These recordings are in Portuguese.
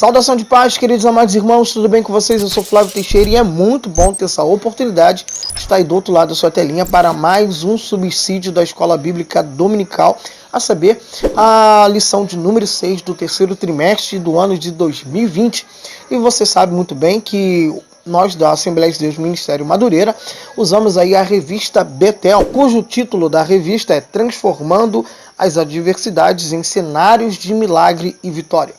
Saudação de paz, queridos amados irmãos, tudo bem com vocês? Eu sou Flávio Teixeira e é muito bom ter essa oportunidade de estar aí do outro lado da sua telinha para mais um subsídio da Escola Bíblica Dominical, a saber, a lição de número 6 do terceiro trimestre do ano de 2020. E você sabe muito bem que nós da Assembleia de Deus Ministério Madureira usamos aí a revista Betel, cujo título da revista é Transformando as Adversidades em Cenários de Milagre e Vitória.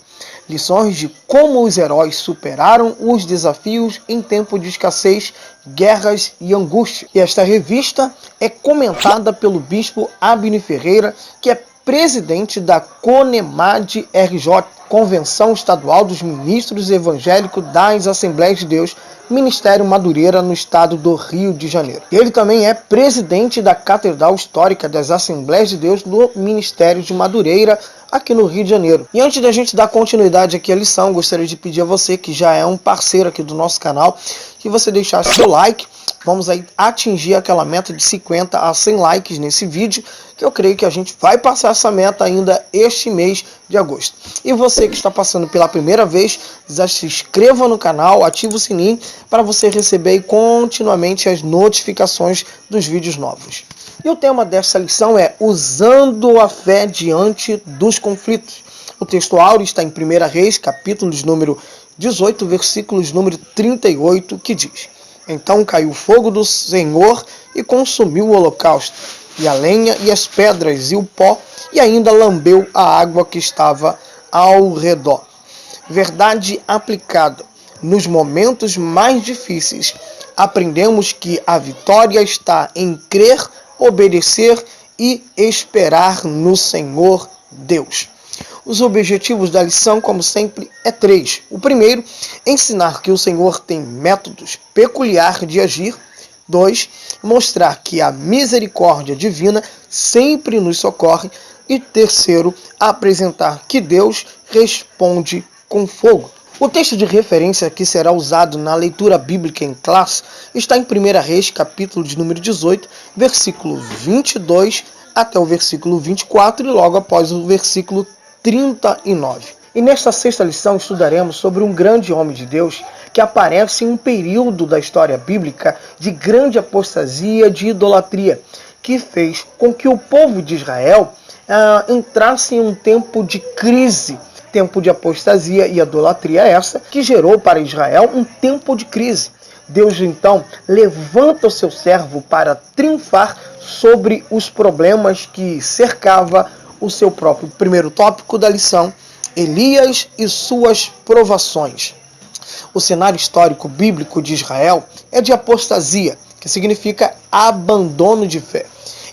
Lições de como os heróis superaram os desafios em tempo de escassez, guerras e angústia. E esta revista é comentada pelo bispo Abner Ferreira, que é presidente da CONEMAD RJ, Convenção Estadual dos Ministros Evangélicos das Assembleias de Deus, Ministério Madureira, no estado do Rio de Janeiro. Ele também é presidente da Catedral Histórica das Assembleias de Deus no Ministério de Madureira, aqui no Rio de Janeiro. E antes da gente dar continuidade aqui à lição, gostaria de pedir a você, que já é um parceiro aqui do nosso canal, que você deixasse seu like. Vamos aí atingir aquela meta de 50 a 100 likes nesse vídeo, que eu creio que a gente vai passar essa meta ainda este mês de agosto. E você que está passando pela primeira vez, já se inscreva no canal, ative o sininho para você receber continuamente as notificações dos vídeos novos. E o tema dessa lição é usando a fé diante dos conflitos. O texto áureo está em 1 Reis, capítulo de número 18, versículos número 38, que diz: Então caiu o fogo do Senhor e consumiu o holocausto, e a lenha e as pedras e o pó, e ainda lambeu a água que estava ao redor. Verdade aplicada. Nos momentos mais difíceis, aprendemos que a vitória está em crer, obedecer e esperar no Senhor Deus. Os objetivos da lição, como sempre, é 3. O primeiro, ensinar que o Senhor tem métodos peculiares de agir. 2. Mostrar que a misericórdia divina sempre nos socorre. E terceiro, apresentar que Deus responde com fogo. O texto de referência que será usado na leitura bíblica em classe está em 1 Reis, capítulo de número 18, versículo 22 até o versículo 24 e logo após o versículo 39. E nesta sexta lição estudaremos sobre um grande homem de Deus que aparece em um período da história bíblica de grande apostasia, de idolatria, que fez com que o povo de Israel entrasse em um tempo de crise, tempo de apostasia e idolatria essa, que gerou para Israel um tempo de crise. Deus então levanta o seu servo para triunfar sobre os problemas que cercava o seu próprio. Primeiro tópico da lição: Elias e suas provações. O cenário histórico bíblico de Israel é de apostasia, que significa abandono de fé.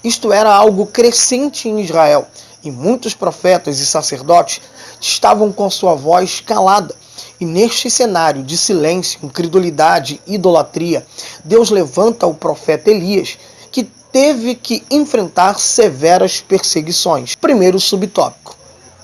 Isto era algo crescente em Israel, e muitos profetas e sacerdotes estavam com sua voz calada. E neste cenário de silêncio, incredulidade e idolatria, Deus levanta o profeta Elias, que teve que enfrentar severas perseguições. Primeiro subtópico: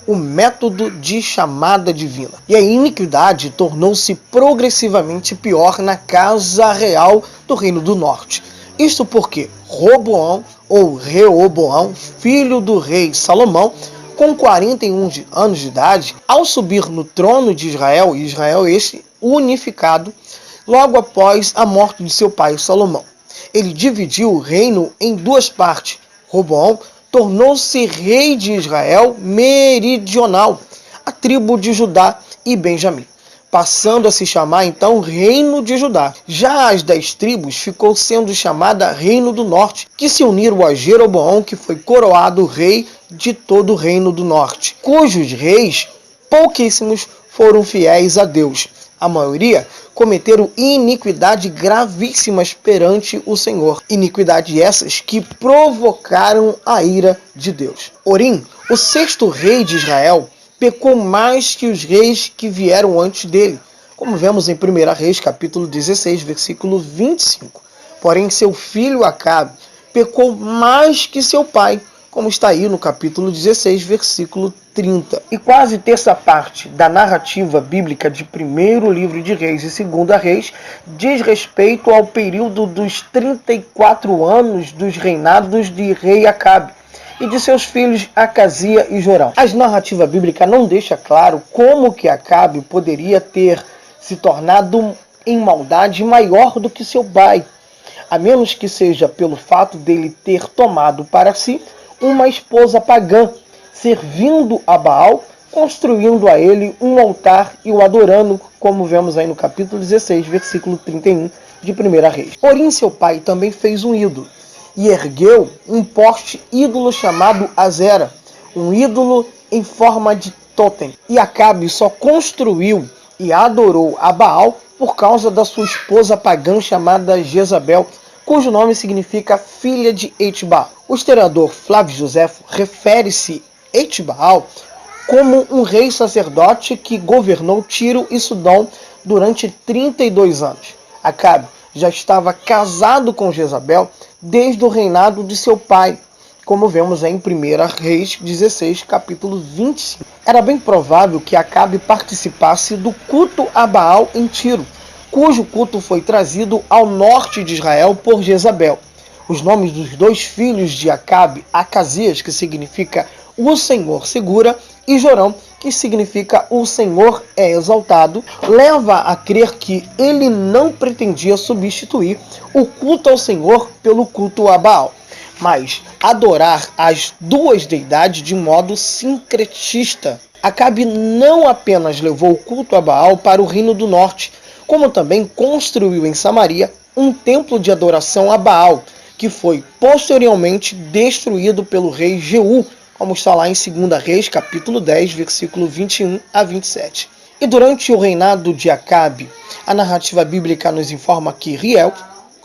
o método de chamada divina. E a iniquidade tornou-se progressivamente pior na casa real do Reino do Norte. Isto porque Roboão, ou Reoboão, filho do rei Salomão, com 41 anos de idade, ao subir no trono de Israel, e Israel este unificado, logo após a morte de seu pai Salomão, ele dividiu o reino em duas partes. Roboão tornou-se rei de Israel meridional, a tribo de Judá e Benjamim, passando a se chamar então Reino de Judá. Já as 10 tribos ficou sendo chamada Reino do Norte, que se uniram a Jeroboão, que foi coroado rei de todo o Reino do Norte, cujos reis, pouquíssimos, foram fiéis a Deus. A maioria cometeram iniquidade gravíssimas perante o Senhor. Iniquidade essas que provocaram a ira de Deus. Orim, o 6º rei de Israel, pecou mais que os reis que vieram antes dele, como vemos em 1 Reis, capítulo 16, versículo 25. Porém, seu filho Acabe pecou mais que seu pai, como está aí no capítulo 16, versículo 30. E quase terça parte da narrativa bíblica de primeiro livro de Reis e segunda Reis diz respeito ao período dos 34 anos dos reinados de rei Acabe. e de seus filhos Acazia e Jorão. A narrativa bíblica não deixa claro como que Acabe poderia ter se tornado em maldade maior do que seu pai, a menos que seja pelo fato dele ter tomado para si uma esposa pagã, servindo a Baal, construindo a ele um altar e o adorando, como vemos aí no capítulo 16, versículo 31 de 1 Reis. Porém, seu pai também fez um ídolo, e ergueu um poste ídolo chamado Azera, um ídolo em forma de totem. E Acabe só construiu e adorou a Baal por causa da sua esposa pagã chamada Jezabel, cujo nome significa filha de Etbaal. O historiador Flávio Joséfo refere-se a Etbaal como um rei sacerdote que governou Tiro e Sidom durante 32 anos. Acabe já estava casado com Jezabel desde o reinado de seu pai, como vemos em 1 Reis 16, capítulo 25. Era bem provável que Acabe participasse do culto a Baal em Tiro, cujo culto foi trazido ao norte de Israel por Jezabel. Os nomes dos dois filhos de Acabe, Acazias, que significa o Senhor segura, e Jorão, que significa o Senhor é exaltado, leva a crer que ele não pretendia substituir o culto ao Senhor pelo culto a Baal, mas adorar as duas deidades de modo sincretista. Acabe não apenas levou o culto a Baal para o Reino do Norte, como também construiu em Samaria um templo de adoração a Baal, que foi posteriormente destruído pelo rei Jeú, como está lá em 2 Reis, capítulo 10, versículo 21 a 27. E durante o reinado de Acabe, a narrativa bíblica nos informa que Riel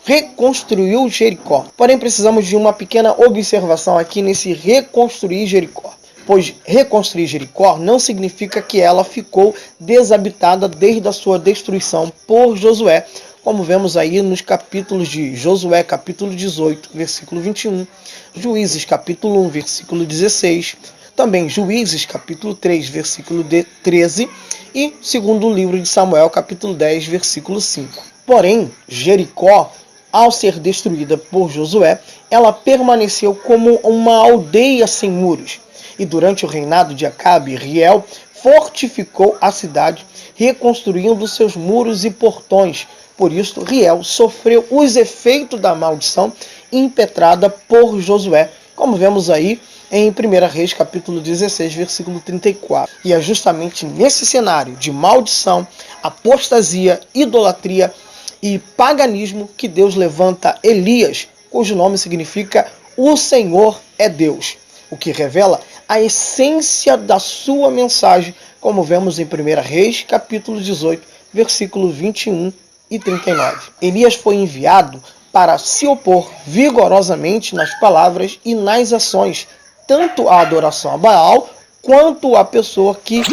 reconstruiu Jericó. Porém, precisamos de uma pequena observação aqui nesse reconstruir Jericó, pois reconstruir Jericó não significa que ela ficou desabitada desde a sua destruição por Josué, como vemos aí nos capítulos de Josué, capítulo 18, versículo 21, Juízes, capítulo 1, versículo 16, também Juízes, capítulo 3, versículo 13, e segundo livro de Samuel, capítulo 10, versículo 5. Porém, Jericó, ao ser destruída por Josué, ela permaneceu como uma aldeia sem muros. E durante o reinado de Acabe, Riel fortificou a cidade, reconstruindo seus muros e portões. Por isso, Riel sofreu os efeitos da maldição impetrada por Josué, como vemos aí em 1 Reis, capítulo 16, versículo 34. E é justamente nesse cenário de maldição, apostasia, idolatria e paganismo que Deus levanta Elias, cujo nome significa o Senhor é Deus, o que revela a essência da sua mensagem, como vemos em 1 Reis, capítulo 18, versículo 21 e 39. Elias foi enviado para se opor vigorosamente nas palavras e nas ações, tanto à adoração a Baal, quanto à pessoa que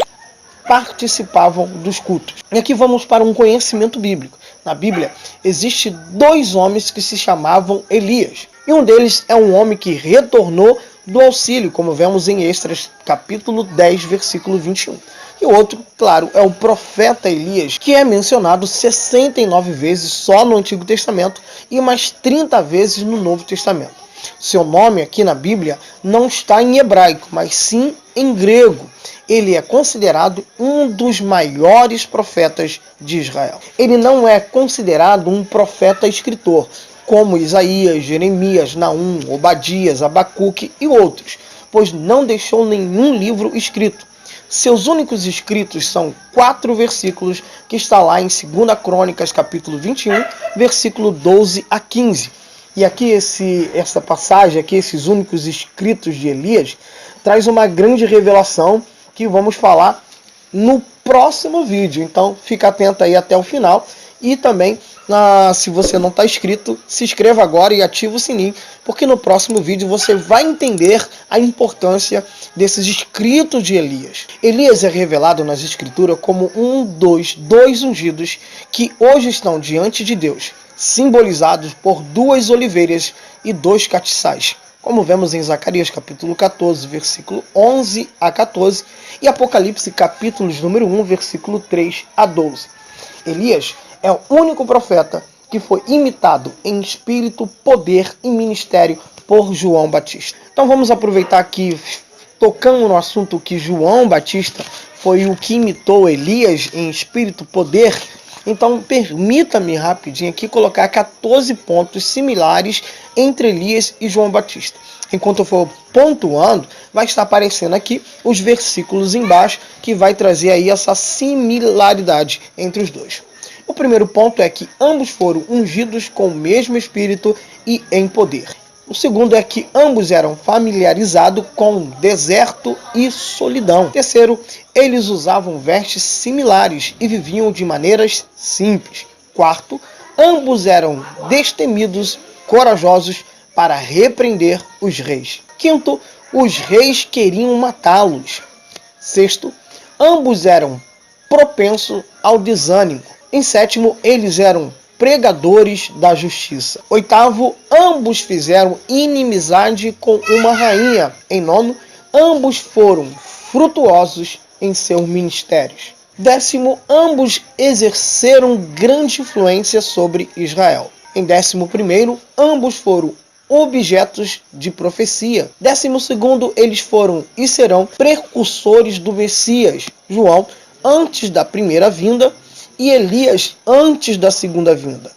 participavam dos cultos. E aqui vamos para um conhecimento bíblico. Na Bíblia, existem dois homens que se chamavam Elias. E um deles é um homem que retornou do auxílio, como vemos em Esdras, capítulo 10, versículo 21. E o outro, claro, é o profeta Elias, que é mencionado 69 vezes só no Antigo Testamento e mais 30 vezes no Novo Testamento. Seu nome aqui na Bíblia não está em hebraico, mas sim em grego. Ele é considerado um dos maiores profetas de Israel. Ele não é considerado um profeta escritor, como Isaías, Jeremias, Naum, Obadias, Abacuque e outros, pois não deixou nenhum livro escrito. Seus únicos escritos são 4 versículos que está lá em 2 Crônicas, capítulo 21, versículo 12 a 15. E aqui essa passagem, aqui esses únicos escritos de Elias, traz uma grande revelação que vamos falar no próximo vídeo. Então fica atento aí até o final. E também, se você não está inscrito, se inscreva agora e ative o sininho, porque no próximo vídeo você vai entender a importância desses escritos de Elias. Elias é revelado nas escrituras como um dos dois ungidos que hoje estão diante de Deus, simbolizados por 2 oliveiras e 2 castiçais, como vemos em Zacarias capítulo 14, versículo 11 a 14, e Apocalipse capítulos número 1, versículo 3 a 12. Elias é o único profeta que foi imitado em espírito, poder e ministério por João Batista. Então vamos aproveitar que, tocando no assunto que João Batista foi o que imitou Elias em espírito e poder. Então permita-me rapidinho aqui colocar 14 pontos similares entre Elias e João Batista. Enquanto eu for pontuando, vai estar aparecendo aqui os versículos embaixo que vai trazer aí essa similaridade entre os dois. O primeiro ponto é que ambos foram ungidos com o mesmo espírito e em poder. O segundo é que ambos eram familiarizados com deserto e solidão. Terceiro, eles usavam vestes similares e viviam de maneiras simples. Quarto, ambos eram destemidos, corajosos para repreender os reis. Quinto, os reis queriam matá-los. Sexto, ambos eram propensos ao desânimo. Em sétimo, eles eram pregadores da justiça. Oitavo, ambos fizeram inimizade com uma rainha. Em nono, ambos foram frutuosos em seus ministérios. Décimo, ambos exerceram grande influência sobre Israel. Em 11º, ambos foram objetos de profecia. 12º, eles foram e serão precursores do Messias, João, antes da primeira vinda, e Elias antes da segunda vinda.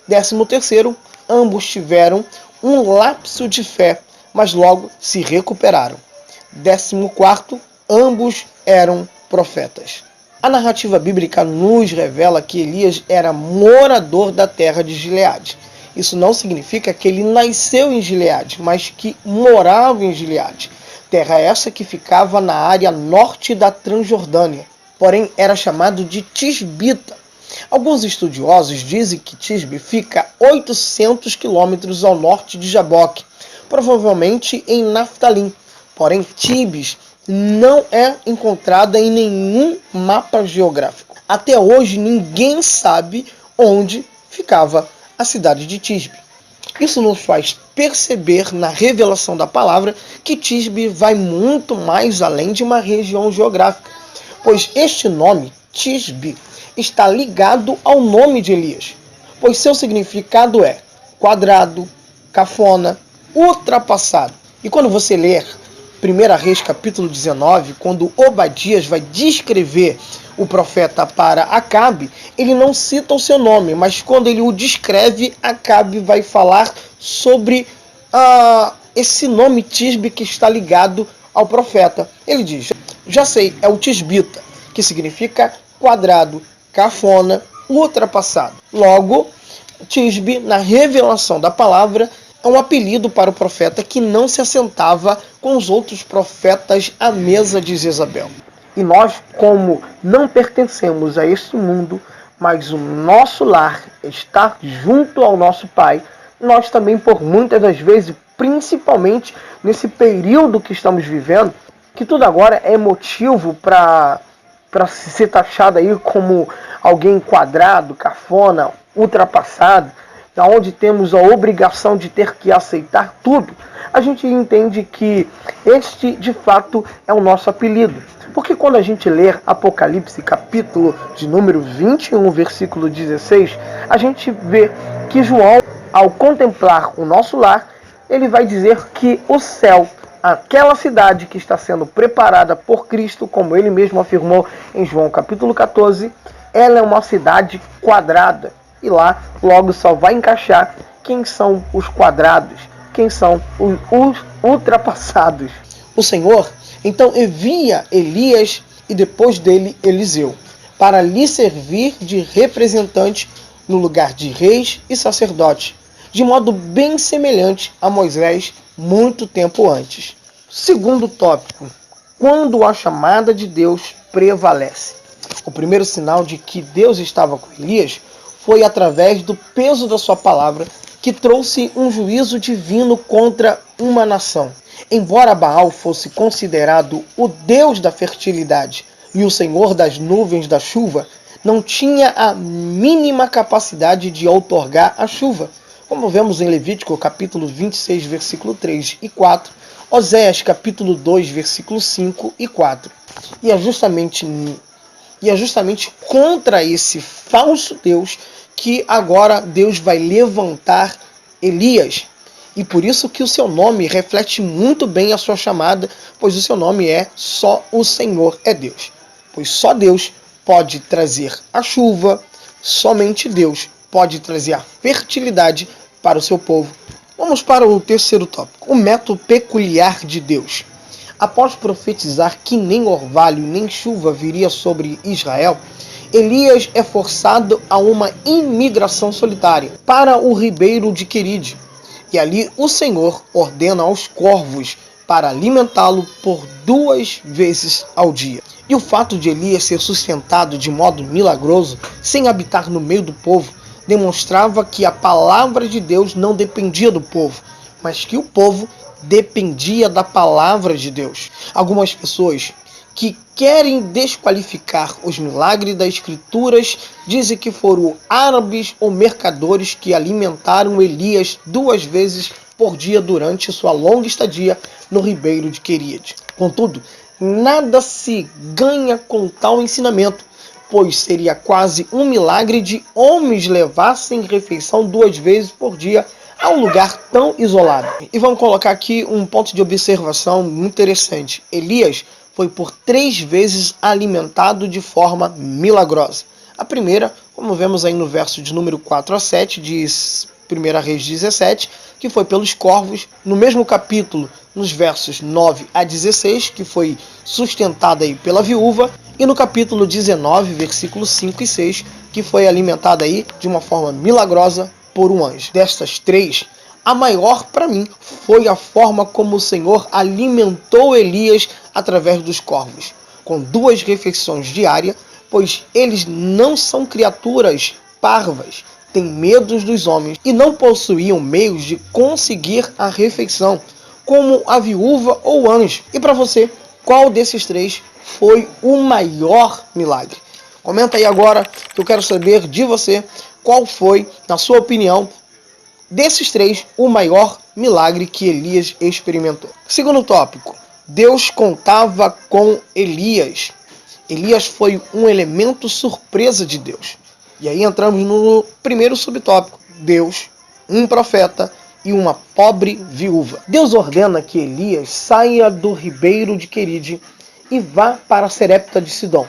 13º, ambos tiveram um lapso de fé, mas logo se recuperaram. 14º, ambos eram profetas. A narrativa bíblica nos revela que Elias era morador da terra de Gileade. Isso não significa que ele nasceu em Gileade, mas que morava em Gileade. Terra essa que ficava na área norte da Transjordânia. Porém, era chamado de Tisbita. Alguns estudiosos dizem que Tisbe fica 800 quilômetros ao norte de Jaboque, provavelmente em Naftalim. Porém, Tibes não é encontrada em nenhum mapa geográfico. Até hoje, ninguém sabe onde ficava a cidade de Tisbe. Isso nos faz perceber na revelação da palavra que Tisbe vai muito mais além de uma região geográfica, pois este nome, Tisbe, está ligado ao nome de Elias, pois seu significado é quadrado, cafona, ultrapassado. E quando você ler 1 Reis capítulo 19, quando Obadias vai descrever o profeta para Acabe, ele não cita o seu nome, mas quando ele o descreve, Acabe vai falar sobre esse nome Tisbe que está ligado ao profeta. Ele diz, já sei, é o Tisbita, que significa quadrado, cafona, ultrapassado. Logo, Tisbe, na revelação da palavra, é um apelido para o profeta que não se assentava com os outros profetas à mesa de Jezabel. E nós, como não pertencemos a este mundo, mas o nosso lar está junto ao nosso Pai, nós também, por muitas das vezes, principalmente nesse período que estamos vivendo, que tudo agora é motivo para ser taxado aí como alguém quadrado, cafona, ultrapassado, onde temos a obrigação de ter que aceitar tudo, a gente entende que este, de fato, é o nosso apelido. Porque quando a gente ler Apocalipse, capítulo de número 21, versículo 16, a gente vê que João, ao contemplar o nosso lar, ele vai dizer que o céu, aquela cidade que está sendo preparada por Cristo, como ele mesmo afirmou em João capítulo 14, ela é uma cidade quadrada. E lá logo só vai encaixar quem são os quadrados, quem são os ultrapassados. O Senhor então envia Elias e depois dele Eliseu, para lhe servir de representante no lugar de reis e sacerdotes, de modo bem semelhante a Moisés muito tempo antes. Segundo tópico, quando a chamada de Deus prevalece. O primeiro sinal de que Deus estava com Elias foi através do peso da sua palavra, que trouxe um juízo divino contra uma nação. Embora Baal fosse considerado o Deus da fertilidade e o Senhor das nuvens da chuva, não tinha a mínima capacidade de outorgar a chuva, como vemos em Levítico capítulo 26, versículo 3 e 4, Oséias capítulo 2, versículo 5 e 4. E é justamente contra esse falso Deus que agora Deus vai levantar Elias. E por isso que o seu nome reflete muito bem a sua chamada, pois o seu nome é Só o Senhor é Deus. Pois só Deus pode trazer a chuva, somente Deus pode trazer a fertilidade para o seu povo. Vamos para o terceiro tópico, o método peculiar de Deus. Após profetizar que nem orvalho nem chuva viria sobre Israel, Elias é forçado a uma imigração solitária para o ribeiro de Queride. E ali o Senhor ordena aos corvos para alimentá-lo por 2 vezes ao dia. E o fato de Elias ser sustentado de modo milagroso, sem habitar no meio do povo, demonstrava que a palavra de Deus não dependia do povo, mas que o povo dependia da palavra de Deus. Algumas pessoas que querem desqualificar os milagres das Escrituras dizem que foram árabes ou mercadores que alimentaram Elias 2 vezes por dia durante sua longa estadia no ribeiro de Queride. Contudo, nada se ganha com tal ensinamento, pois seria quase um milagre de homens levassem refeição 2 vezes por dia a um lugar tão isolado. E vamos colocar aqui um ponto de observação muito interessante. Elias foi por 3 vezes alimentado de forma milagrosa. A primeira, como vemos aí no verso de número 4 a 7, de 1 Reis 17, que foi pelos corvos. No mesmo capítulo, nos versos 9 a 16, que foi sustentada aí pela viúva. E no capítulo 19, versículos 5 e 6, que foi alimentada aí de uma forma milagrosa por um anjo. Destas 3, a maior para mim foi a forma como o Senhor alimentou Elias através dos corvos, com 2 refeições diárias, pois eles não são criaturas parvas, têm medo dos homens e não possuíam meios de conseguir a refeição, como a viúva ou o anjo. E para você, qual desses 3 foi o maior milagre? Comenta aí agora, que eu quero saber de você qual foi, na sua opinião, desses 3, o maior milagre que Elias experimentou. Segundo tópico, Deus contava com Elias. Elias foi um elemento surpresa de Deus. E aí entramos no primeiro subtópico, Deus, um profeta e uma pobre viúva. Deus ordena que Elias saia do ribeiro de Queride e vá para Serepta de Sidom,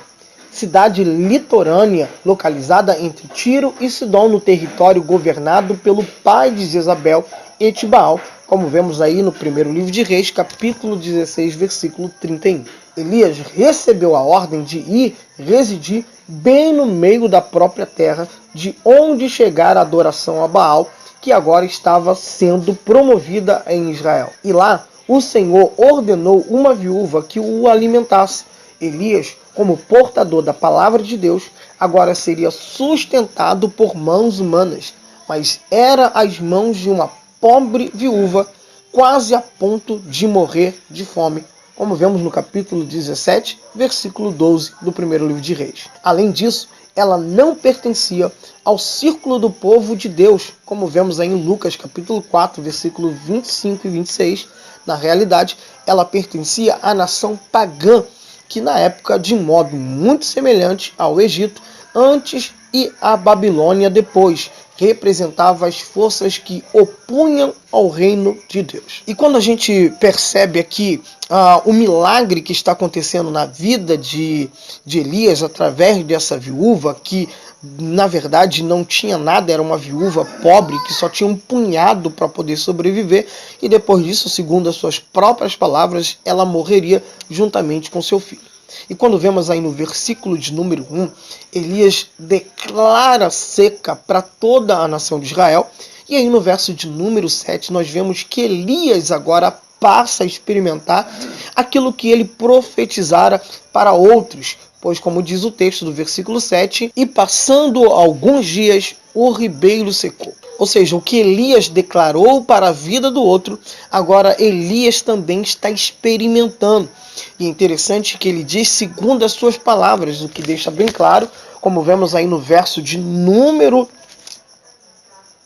cidade litorânea localizada entre Tiro e Sidom, no território governado pelo pai de Jezabel, Etibaal, como vemos aí no primeiro livro de Reis, capítulo 16, versículo 31. Elias recebeu a ordem de ir residir bem no meio da própria terra, de onde chegar a adoração a Baal, que agora estava sendo promovida em Israel. E lá, o Senhor ordenou uma viúva que o alimentasse. Elias, como portador da palavra de Deus, agora seria sustentado por mãos humanas, mas era as mãos de uma pobre viúva, quase a ponto de morrer de fome, como vemos no capítulo 17, versículo 12 do primeiro livro de Reis. Além disso, ela não pertencia ao círculo do povo de Deus, como vemos aí em Lucas capítulo 4, versículo 25 e 26. Na realidade, ela pertencia à nação pagã, que na época, de modo muito semelhante ao Egito antes e à Babilônia depois, representava as forças que opunham ao reino de Deus. E quando a gente percebe aqui o milagre que está acontecendo na vida de Elias através dessa viúva, que na verdade não tinha nada, era uma viúva pobre que só tinha um punhado para poder sobreviver, e depois disso, segundo as suas próprias palavras, ela morreria juntamente com seu filho. E quando vemos aí no versículo de número 1, Elias declara seca para toda a nação de Israel. E aí no verso de número 7, nós vemos que Elias agora passa a experimentar aquilo que ele profetizara para outros. Pois, como diz o texto do versículo 7, e passando alguns dias, o ribeiro secou. Ou seja, o que Elias declarou para a vida do outro, agora Elias também está experimentando. E é interessante que ele diz segundo as suas palavras, o que deixa bem claro, como vemos aí no verso de número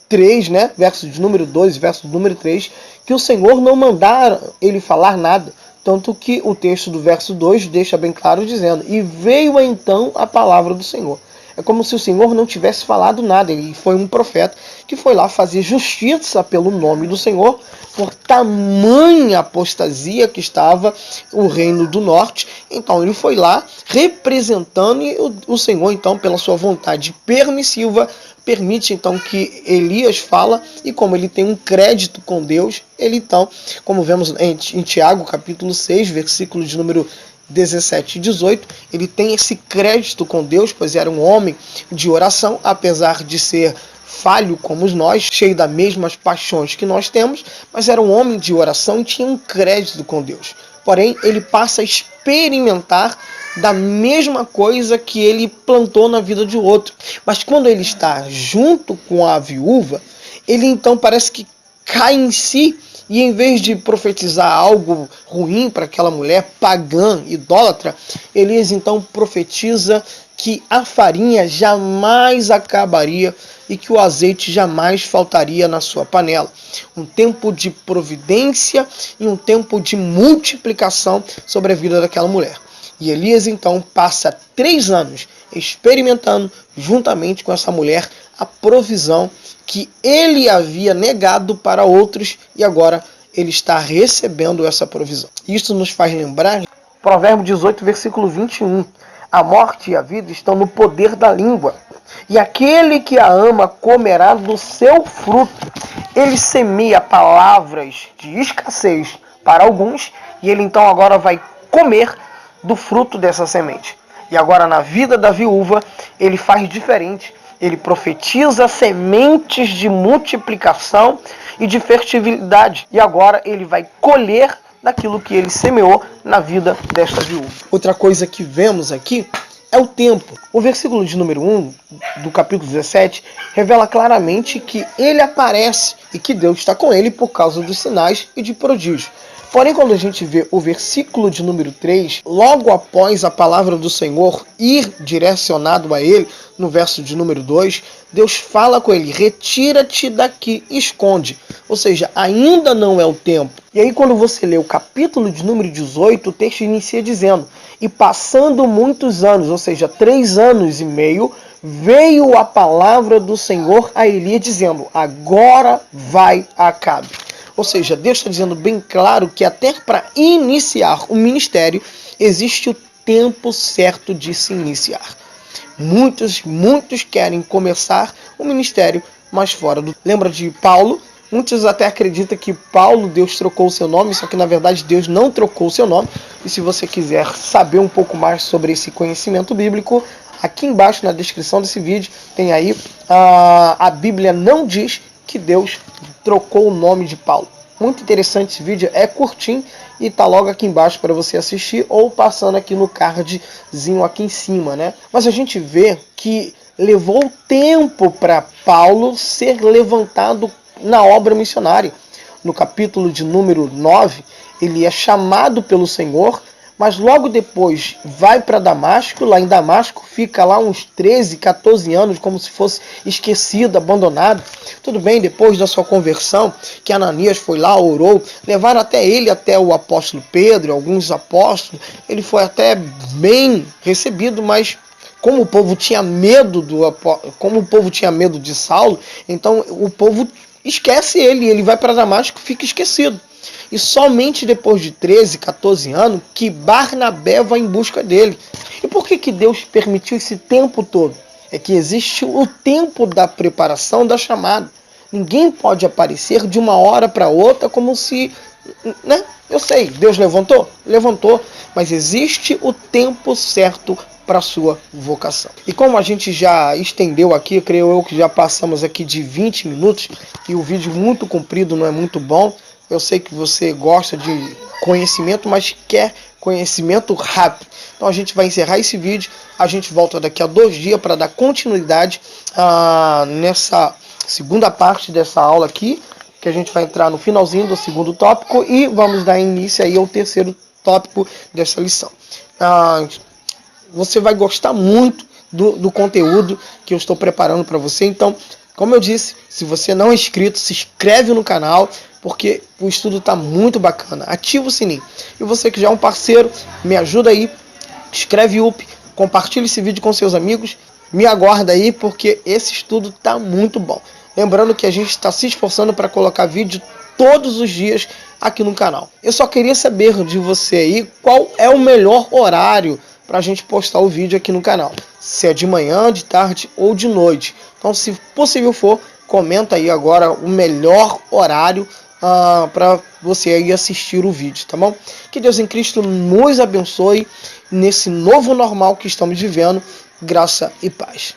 3, né? Verso de número 2, verso de número 3, que o Senhor não mandara ele falar nada. Tanto que o texto do verso 2 deixa bem claro dizendo, e veio então a palavra do Senhor. É como se o Senhor não tivesse falado nada. Ele foi um profeta que foi lá fazer justiça pelo nome do Senhor, por tamanha apostasia que estava o reino do norte. Então ele foi lá representando, e o Senhor, então, pela sua vontade permissiva, permite então que Elias fala, e como ele tem um crédito com Deus, ele então, como vemos em Tiago capítulo 6, versículo de número 17 e 18, ele tem esse crédito com Deus, pois era um homem de oração, apesar de ser falho como nós, cheio das mesmas paixões que nós temos, mas era um homem de oração e tinha um crédito com Deus. Porém, ele passa a experimentar da mesma coisa que ele plantou na vida de outro. Mas quando ele está junto com a viúva, ele então parece que cai em si, e em vez de profetizar algo ruim para aquela mulher pagã, idólatra, Elias então profetiza que a farinha jamais acabaria e que o azeite jamais faltaria na sua panela. Um tempo de providência e um tempo de multiplicação sobre a vida daquela mulher. E Elias então passa 3 anos experimentando, juntamente com essa mulher, a provisão que ele havia negado para outros, e agora ele está recebendo essa provisão. Isso nos faz lembrar Provérbio 18, versículo 21. A morte e a vida estão no poder da língua, e aquele que a ama comerá do seu fruto. Ele semeia palavras de escassez para alguns, e ele então agora vai comer do fruto dessa semente. E agora na vida da viúva, ele faz diferente. Ele profetiza sementes de multiplicação e de fertilidade. E agora ele vai colher daquilo que ele semeou na vida desta viúva. Outra coisa que vemos aqui é o tempo. O versículo de número 1 do capítulo 17 revela claramente que ele aparece e que Deus está com ele por causa dos sinais e de prodígios. Porém, quando a gente vê o versículo de número 3, logo após a palavra do Senhor ir direcionado a ele, no verso de número 2, Deus fala com ele: retira-te daqui, esconde. Ou seja, ainda não é o tempo. E aí quando você lê o capítulo de número 18, o texto inicia dizendo: e passando muitos anos, ou seja, 3 anos e meio, veio a palavra do Senhor a Elias dizendo: agora vai Acabe. Ou seja, Deus está dizendo bem claro que até para iniciar o ministério, existe o tempo certo de se iniciar. Muitos querem começar o ministério, mas fora do... Lembra de Paulo? Muitos até acreditam que Paulo, Deus trocou o seu nome, só que na verdade Deus não trocou o seu nome. E se você quiser saber um pouco mais sobre esse conhecimento bíblico, aqui embaixo na descrição desse vídeo tem aí, a Bíblia não diz que Deus trocou o nome de Paulo. Muito interessante esse vídeo, é curtinho e tá logo aqui embaixo para você assistir ou passando aqui no cardzinho aqui em cima, né? Mas a gente vê que levou tempo para Paulo ser levantado na obra missionária. No capítulo de número 9, ele é chamado pelo Senhor, mas logo depois vai para Damasco. Lá em Damasco fica lá uns 13, 14 anos, como se fosse esquecido, abandonado. Tudo bem, depois da sua conversão, que Ananias foi lá, orou, levaram até ele, até o apóstolo Pedro, alguns apóstolos, ele foi até bem recebido, mas como o povo tinha medo de Saulo, então o povo esquece ele vai para Damasco e fica esquecido. E somente depois de 13, 14 anos que Barnabé vai em busca dele. E por que Deus permitiu esse tempo todo? É que existe o tempo da preparação da chamada. Ninguém pode aparecer de uma hora para outra como se... né? Eu sei, Deus levantou? Levantou. Mas existe o tempo certo para a sua vocação. E como a gente já estendeu aqui, creio eu que já passamos aqui de 20 minutos, e o vídeo muito comprido não é muito bom. Eu sei que você gosta de conhecimento, mas quer conhecimento rápido. Então a gente vai encerrar esse vídeo. A gente volta daqui a 2 dias para dar continuidade nessa segunda parte dessa aula aqui, que a gente vai entrar no finalzinho do segundo tópico e vamos dar início aí ao terceiro tópico dessa lição. Você vai gostar muito do conteúdo que eu estou preparando para você. Então, como eu disse, se você não é inscrito, se inscreve no canal, porque o estudo está muito bacana. Ativa o sininho. E você que já é um parceiro, me ajuda aí, escreve UP, compartilhe esse vídeo com seus amigos me aguarda aí, porque esse estudo tá muito bom. Lembrando que a gente está se esforçando para colocar vídeo todos os dias aqui no canal. Eu só queria saber de você aí qual é o melhor horário para a gente postar o vídeo aqui no canal. Se é de manhã, de tarde ou de noite. Então, se possível for, comenta aí agora o melhor horário para você aí assistir o vídeo, tá bom? Que Deus em Cristo nos abençoe nesse novo normal que estamos vivendo. Graça e paz.